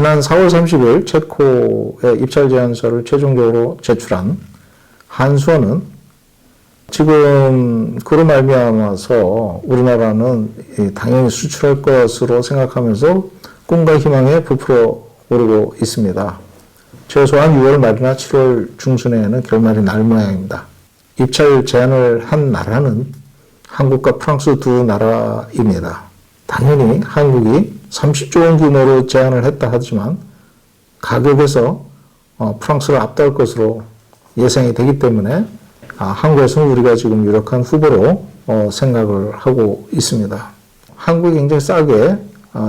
지난 4월 30일 체코의 입찰 제안서를 최종적으로 제출한 한수원은 지금 그로 말미암아서 우리나라는 당연히 수출할 것으로 생각하면서 꿈과 희망에 부풀어 오르고 있습니다. 최소한 6월 말이나 7월 중순에는 결말이 날 모양입니다. 입찰 제안을 한 나라는 한국과 프랑스 두 나라입니다. 당연히 한국이 30조 원 규모로 제안을 했다 하지만 가격에서 프랑스를 앞다할 것으로 예상이 되기 때문에 한국에서는 우리가 지금 유력한 후보로 생각을 하고 있습니다. 한국이 굉장히 싸게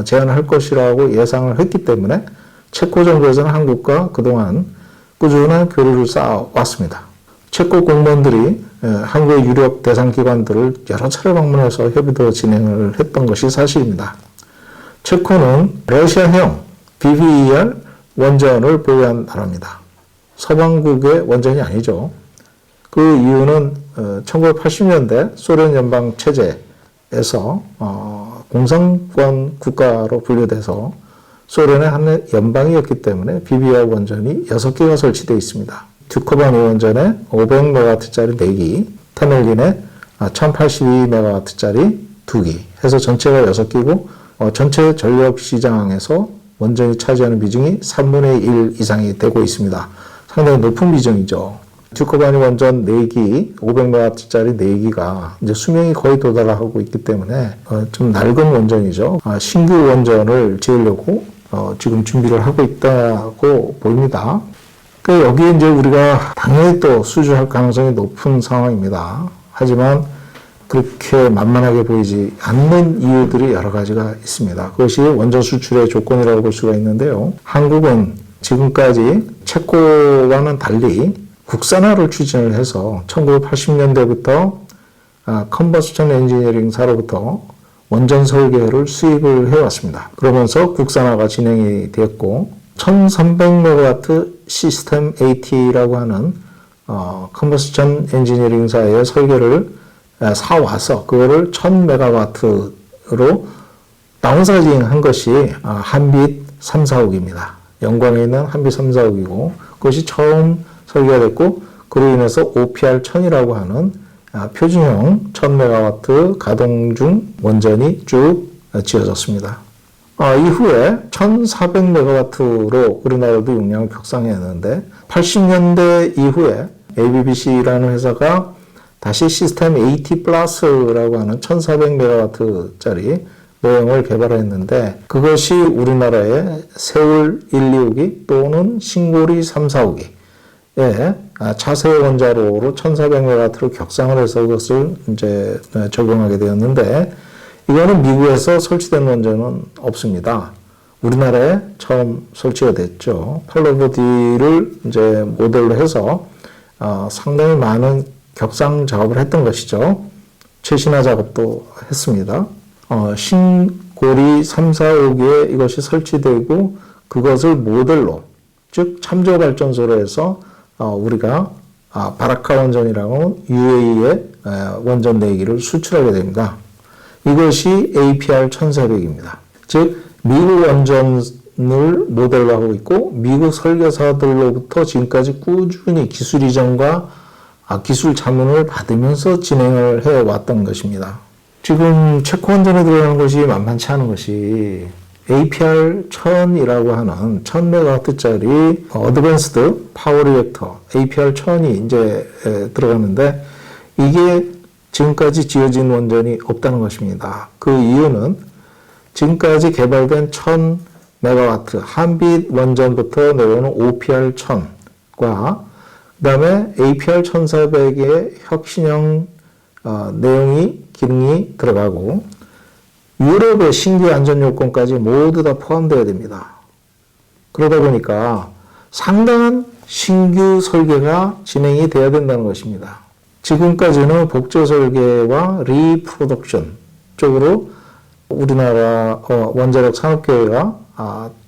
제안을 할 것이라고 예상을 했기 때문에 체코 정부에서는 한국과 그동안 꾸준한 교류를 쌓아왔습니다. 체코 공무원들이 한국의 유력 대상 기관들을 여러 차례 방문해서 협의도 진행을 했던 것이 사실입니다. 체코는 러시아형 BBER 원전을 보유한 나라입니다. 서방국의 원전이 아니죠. 그 이유는 1980년대 소련 연방 체제에서 공산권 국가로 분류돼서 소련의 한 연방이었기 때문에 BBER 원전이 6개가 설치되어 있습니다. 듀커바니 원전에 500MW짜리 4기, 테멜린에 1082MW짜리 2기 해서 전체가 6기고 전체 전력 시장에서 원전이 차지하는 비중이 3분의 1 이상이 되고 있습니다. 상당히 높은 비중이죠. 듀커바니 원전 4기, 500MW짜리 4기가 이제 수명이 거의 도달하고 있기 때문에 좀 낡은 원전이죠. 신규 원전을 지으려고 지금 준비를 하고 있다고 보입니다. 여기에 이제 우리가 당연히 또 수주할 가능성이 높은 상황입니다. 하지만 그렇게 만만하게 보이지 않는 이유들이 여러 가지가 있습니다. 그것이 원전 수출의 조건이라고 볼 수가 있는데요. 한국은 지금까지 체코와는 달리 국산화를 추진을 해서 1980년대부터 컨버스천 엔지니어링사로부터 원전 설계를 수입을 해왔습니다. 그러면서 국산화가 진행이 되었고 1300MW 시스템 AT라고 하는 컨버스천 엔지니어링사의 설계를 사와서 그거를 1000MW로 다운사이징 한 것이 한빛 3, 4호기입니다. 영광에 있는 한빛 3, 4호기고 그것이 처음 설계가 됐고 그로 인해서 OPR1000이라고 하는 표준형 1000MW 가동 중 원전이 쭉 지어졌습니다. 이후에 1400MW로 우리나라도 용량을 격상했는데 80년대 이후에 ABBC라는 회사가 다시 시스템 AT 플러스라고 하는 1400MW짜리 모형을 개발했는데 그것이 우리나라의 세울 1, 2호기 또는 신고리 3, 4호기에 차세대 원자로로 1400MW로 격상을 해서 그것을 이제 적용하게 되었는데 이거는 미국에서 설치된 원전은 없습니다. 우리나라에 처음 설치가 됐죠. 팔로보디를 이제 모델로 해서 상당히 많은 격상 작업을 했던 것이죠. 최신화 작업도 했습니다. 신고리 3, 4호기에 이것이 설치되고 그것을 모델로 즉 참조 발전소로 해서 우리가 바라카 원전이라고 UAE의 원전 4기를 수출하게 됩니다. 이것이 APR 1400입니다. 즉 미국 원전을 모델로 하고 있고 미국 설계사들로부터 지금까지 꾸준히 기술 이전과 기술 자문을 받으면서 진행을 해왔던 것입니다. 지금 체코 원전에 들어가는 것이 만만치 않은 것이 APR 1000이라고 하는 1000MW짜리 어드밴스드 파워 리액터 APR 1000이 이제 들어가는데 이게 지금까지 지어진 원전이 없다는 것입니다. 그 이유는 지금까지 개발된 1000MW 한빛 원전부터 내려오는 OPR 1000과 그 다음에 APR 1400의 혁신형 내용이 기능이 들어가고 유럽의 신규 안전 요건까지 모두 다 포함되어야 됩니다. 그러다 보니까 상당한 신규 설계가 진행이 돼야 된다는 것입니다. 지금까지는 복제 설계와 리프로덕션 쪽으로 우리나라 원자력 산업계회가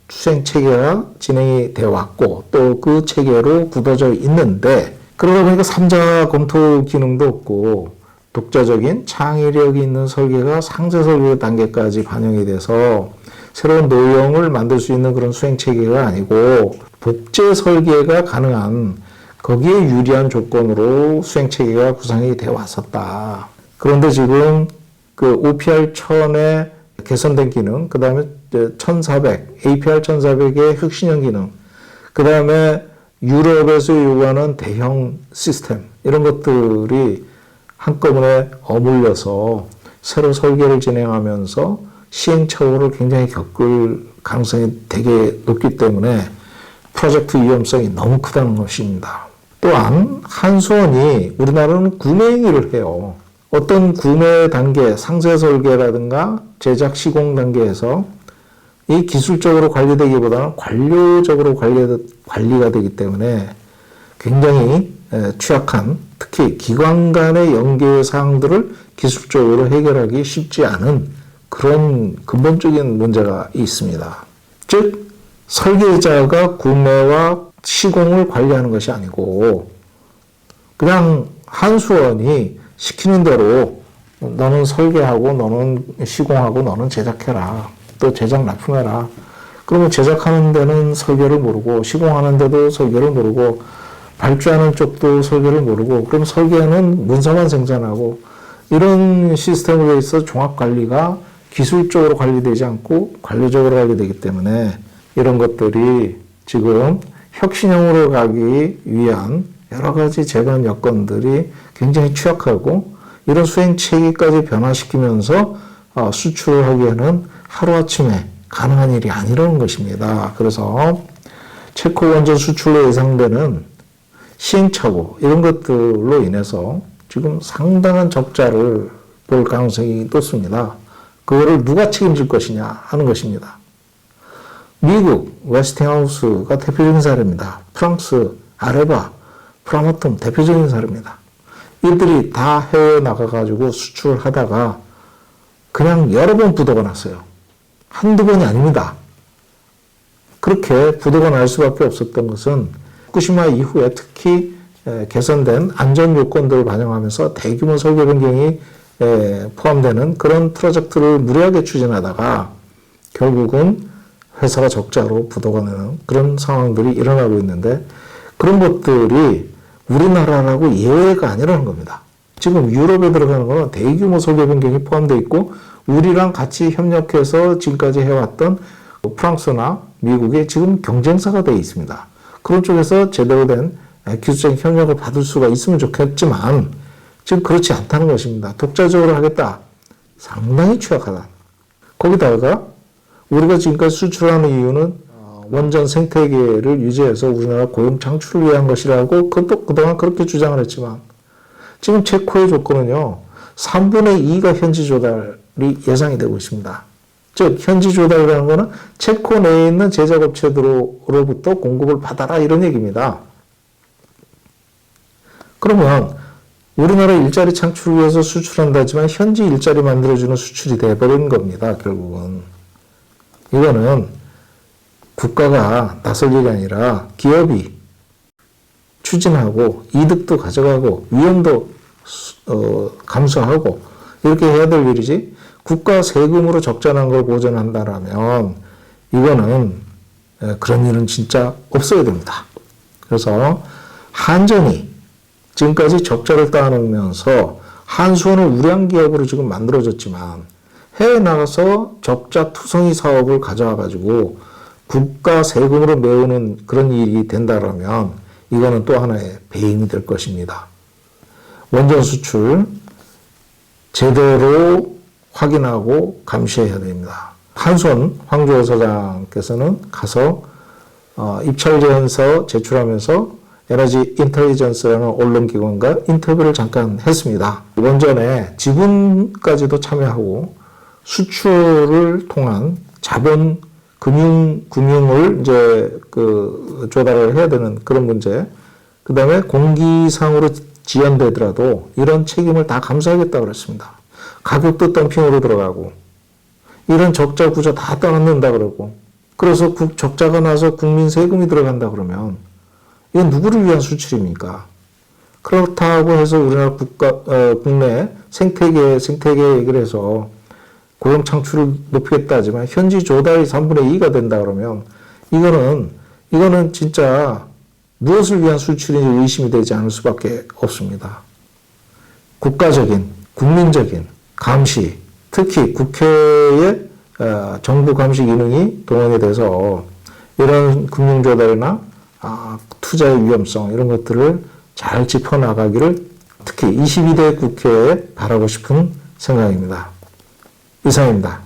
투쟁 체계가 진행이 되어 왔고 또 그 체계로 굳어져 있는데 그러다 보니까 3자 검토 기능도 없고 독자적인 창의력이 있는 설계가 상세 설계 단계까지 반영이 돼서 새로운 노형을 만들 수 있는 그런 수행 체계가 아니고 복제 설계가 가능한 거기에 유리한 조건으로 수행 체계가 구성이 되어 왔었다. 그런데 지금 그 OPR 1000의 개선된 기능, 그 다음에 1400, APR 1400의 혁신형 기능, 그 다음에 유럽에서 요구하는 대형 시스템, 이런 것들이 한꺼번에 어물려서 새로 설계를 진행하면서 시행착오를 굉장히 겪을 가능성이 되게 높기 때문에 프로젝트 위험성이 너무 크다는 것입니다. 또한 한수원이 우리나라는 구매 행위를 해요. 어떤 구매 단계, 상세 설계라든가 제작 시공 단계에서 이 기술적으로 관리되기보다는 관료적으로 관리가 되기 때문에 굉장히 취약한, 특히 기관 간의 연계 사항들을 기술적으로 해결하기 쉽지 않은 그런 근본적인 문제가 있습니다. 즉 설계자가 구매와 시공을 관리하는 것이 아니고 그냥 한수원이 시키는 대로 너는 설계하고 너는 시공하고 너는 제작해라. 또 제작 납품해라. 그러면 제작하는 데는 설계를 모르고 시공하는 데도 설계를 모르고 발주하는 쪽도 설계를 모르고 그럼 설계는 문서만 생산하고 이런 시스템에 있어 종합관리가 기술적으로 관리되지 않고 관료적으로 관리되기 때문에 이런 것들이 지금 혁신형으로 가기 위한 여러 가지 제반 여건들이 굉장히 취약하고 이런 수행 체계까지 변화시키면서 수출하기에는 하루아침에 가능한 일이 아니라는 것입니다. 그래서 체코 원전 수출로 예상되는 시행착오 이런 것들로 인해서 지금 상당한 적자를 볼 가능성이 높습니다. 그거를 누가 책임질 것이냐 하는 것입니다. 미국 웨스팅하우스가 대표적인 사례입니다. 프랑스 아레바, 프라마톰 대표적인 사례입니다. 이들이 다 해외에 나가가지고 수출하다가 그냥 여러 번 부도가 났어요. 한두 번이 아닙니다. 그렇게 부도가 날 수밖에 없었던 것은 후쿠시마 이후에 특히 개선된 안전 요건들을 반영하면서 대규모 설계 변경이 포함되는 그런 프로젝트를 무리하게 추진하다가 결국은 회사가 적자로 부도가 나는 그런 상황들이 일어나고 있는데 그런 것들이 우리나라라고 예외가 아니라는 겁니다. 지금 유럽에 들어가는 거는 대규모 설계 변경이 포함되어 있고 우리랑 같이 협력해서 지금까지 해왔던 프랑스나 미국이 지금 경쟁사가 되어 있습니다. 그런 쪽에서 제대로 된 기술적인 협력을 받을 수가 있으면 좋겠지만 지금 그렇지 않다는 것입니다. 독자적으로 하겠다. 상당히 취약하다. 거기다가 우리가 지금까지 수출하는 이유는 원전 생태계를 유지해서 우리나라 고용 창출을 위한 것이라고 그것도 그동안 그렇게 주장을 했지만 지금 체코의 조건은요. 3분의 2가 현지 조달이 예상이 되고 있습니다. 즉 현지 조달이라는 것은 체코 내에 있는 제작업체들로부터 공급을 받아라 이런 얘기입니다. 그러면 우리나라 일자리 창출을 위해서 수출한다지만 현지 일자리 만들어주는 수출이 돼버린 겁니다. 결국은. 이거는 국가가 나설 일이 아니라 기업이 추진하고 이득도 가져가고 위험도 감수하고 이렇게 해야 될 일이지 국가 세금으로 적자난 걸 보전한다라면 이거는 그런 일은 진짜 없어야 됩니다. 그래서 한전이 지금까지 적자를 쌓아놓으면서 한수원을 우량 기업으로 지금 만들어졌지만 해외 나가서 적자 투성이 사업을 가져와가지고 국가 세금으로 메우는 그런 일이 된다라면 이거는 또 하나의 배임이 될 것입니다. 원전 수출 제대로 확인하고 감시해야 됩니다. 한수원 황주호 사장께서는 가서 입찰 제안서 제출하면서 에너지 인텔리전스라는 언론기관과 인터뷰를 잠깐 했습니다. 원전에 지분까지도 참여하고 수출을 통한 자본 금융을 이제 조달을 해야 되는 그런 문제. 그 다음에 공기상으로 지연되더라도 이런 책임을 다 감수하겠다고 그랬습니다. 가격도 덤핑으로 들어가고 이런 적자 구조 다 떠넘는다 그러고 그래서 적자가 나서 국민 세금이 들어간다 그러면 이건 누구를 위한 수출입니까? 그렇다고 해서 우리나라 국내 생태계 얘기를 해서 고용 창출을 높이겠다 하지만 현지 조달이 3분의 2가 된다 그러면 이거는 진짜 무엇을 위한 수출인지 의심이 되지 않을 수밖에 없습니다. 국가적인, 국민적인 감시, 특히 국회의 정부 감시 기능이 동원이 돼서 이런 금융조달이나 투자의 위험성 이런 것들을 잘 짚어나가기를 특히 22대 국회에 바라고 싶은 생각입니다. 이상입니다.